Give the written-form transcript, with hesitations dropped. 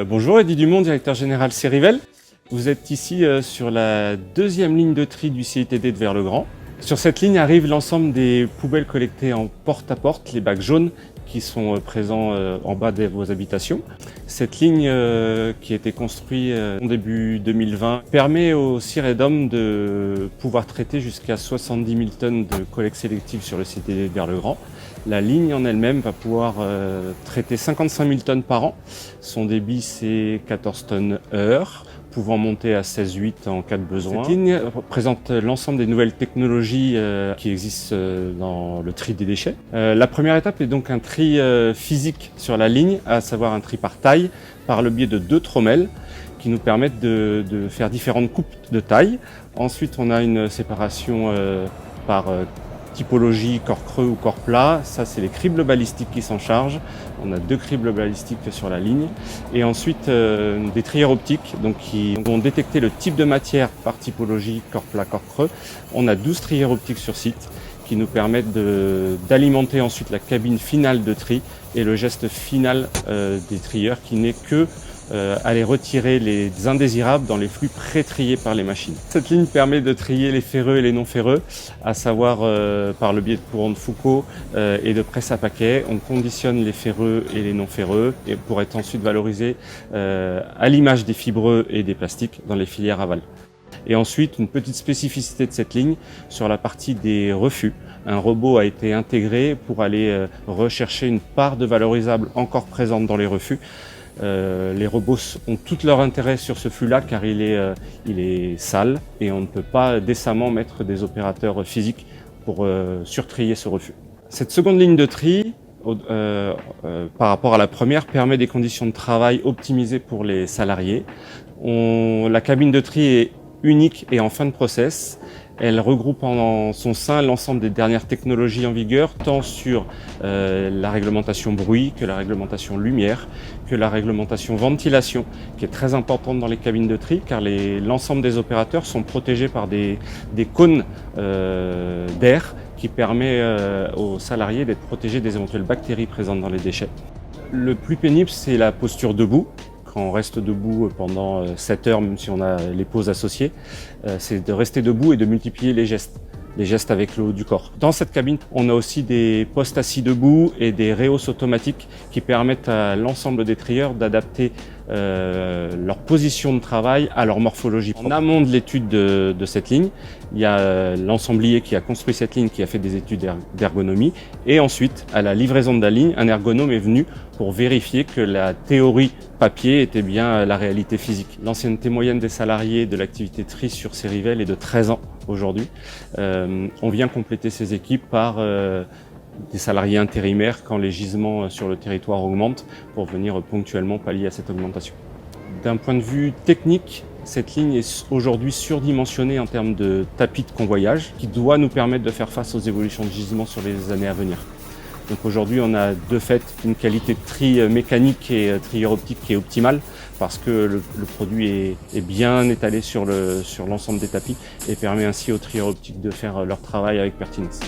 Bonjour, Eddy Dumont, directeur général Cerivel. Vous êtes ici sur la deuxième ligne de tri du CITD de Vers-le-Grand. Sur cette ligne arrive l'ensemble des poubelles collectées en porte-à-porte, les bacs jaunes qui sont présents en bas de vos habitations. Cette ligne qui a été construite en début 2020 permet au Ciredom de pouvoir traiter jusqu'à 70 000 tonnes de collecte sélective sur le CITD de Vers-le-Grand. La ligne en elle-même va pouvoir traiter 55 000 tonnes par an. Son débit, c'est 14 tonnes heure, pouvant monter à 16,8 en cas de besoin. Cette ligne présente l'ensemble des nouvelles technologies qui existent dans le tri des déchets. La première étape est donc un tri physique sur la ligne, à savoir un tri par taille, par le biais de 2 trommelles qui nous permettent de faire différentes coupes de taille. Ensuite, on a une séparation par typologie corps creux ou corps plat. Ça, c'est les cribles balistiques qui s'en chargent. On a 2 cribles balistiques sur la ligne. Et ensuite, des trieurs optiques qui vont détecter le type de matière par typologie corps plat, corps creux. On a 12 trieurs optiques sur site qui nous permettent d'alimenter ensuite la cabine finale de tri et le geste final des trieurs qui n'est que aller retirer les indésirables dans les flux pré-triés par les machines. Cette ligne permet de trier les ferreux et les non ferreux, à savoir par le biais de courant de Foucault et de presse à paquet. On conditionne les ferreux et les non ferreux et pour être ensuite valorisés à l'image des fibreux et des plastiques dans les filières aval. Et ensuite, une petite spécificité de cette ligne sur la partie des refus. Un robot a été intégré pour aller rechercher une part de valorisable encore présente dans les refus. Les robots ont tout leur intérêt sur ce flux-là car il est sale et on ne peut pas décemment mettre des opérateurs physiques pour surtrier ce refus. Cette seconde ligne de tri, par rapport à la première, permet des conditions de travail optimisées pour les salariés. La cabine de tri est unique et en fin de process. Elle regroupe en son sein l'ensemble des dernières technologies en vigueur, tant sur la réglementation bruit que la réglementation lumière, que la réglementation ventilation, qui est très importante dans les cabines de tri, car l'ensemble des opérateurs sont protégés par des cônes d'air qui permet aux salariés d'être protégés des éventuelles bactéries présentes dans les déchets. Le plus pénible, c'est la posture debout. Quand on reste debout pendant 7 heures, même si on a les pauses associées, c'est de rester debout et de multiplier les gestes avec le haut du corps. Dans cette cabine, on a aussi des postes assis debout et des rehausses automatiques qui permettent à l'ensemble des trieurs d'adapter leur position de travail à leur morphologie. En amont de l'étude de cette ligne, il y a l'ensemblier qui a construit cette ligne, qui a fait des études d'ergonomie. Et ensuite, à la livraison de la ligne, un ergonome est venu pour vérifier que la théorie papier était bien la réalité physique. L'ancienneté moyenne des salariés de l'activité tri sur Cerivel est de 13 ans aujourd'hui. On vient compléter ces équipes par des salariés intérimaires quand les gisements sur le territoire augmentent pour venir ponctuellement pallier à cette augmentation. D'un point de vue technique, cette ligne est aujourd'hui surdimensionnée en termes de tapis de convoyage qui doit nous permettre de faire face aux évolutions de gisements sur les années à venir. Donc aujourd'hui, on a de fait une qualité de tri mécanique et trieur optique qui est optimale parce que le produit est bien étalé sur l'ensemble des tapis et permet ainsi aux trieurs optiques de faire leur travail avec pertinence.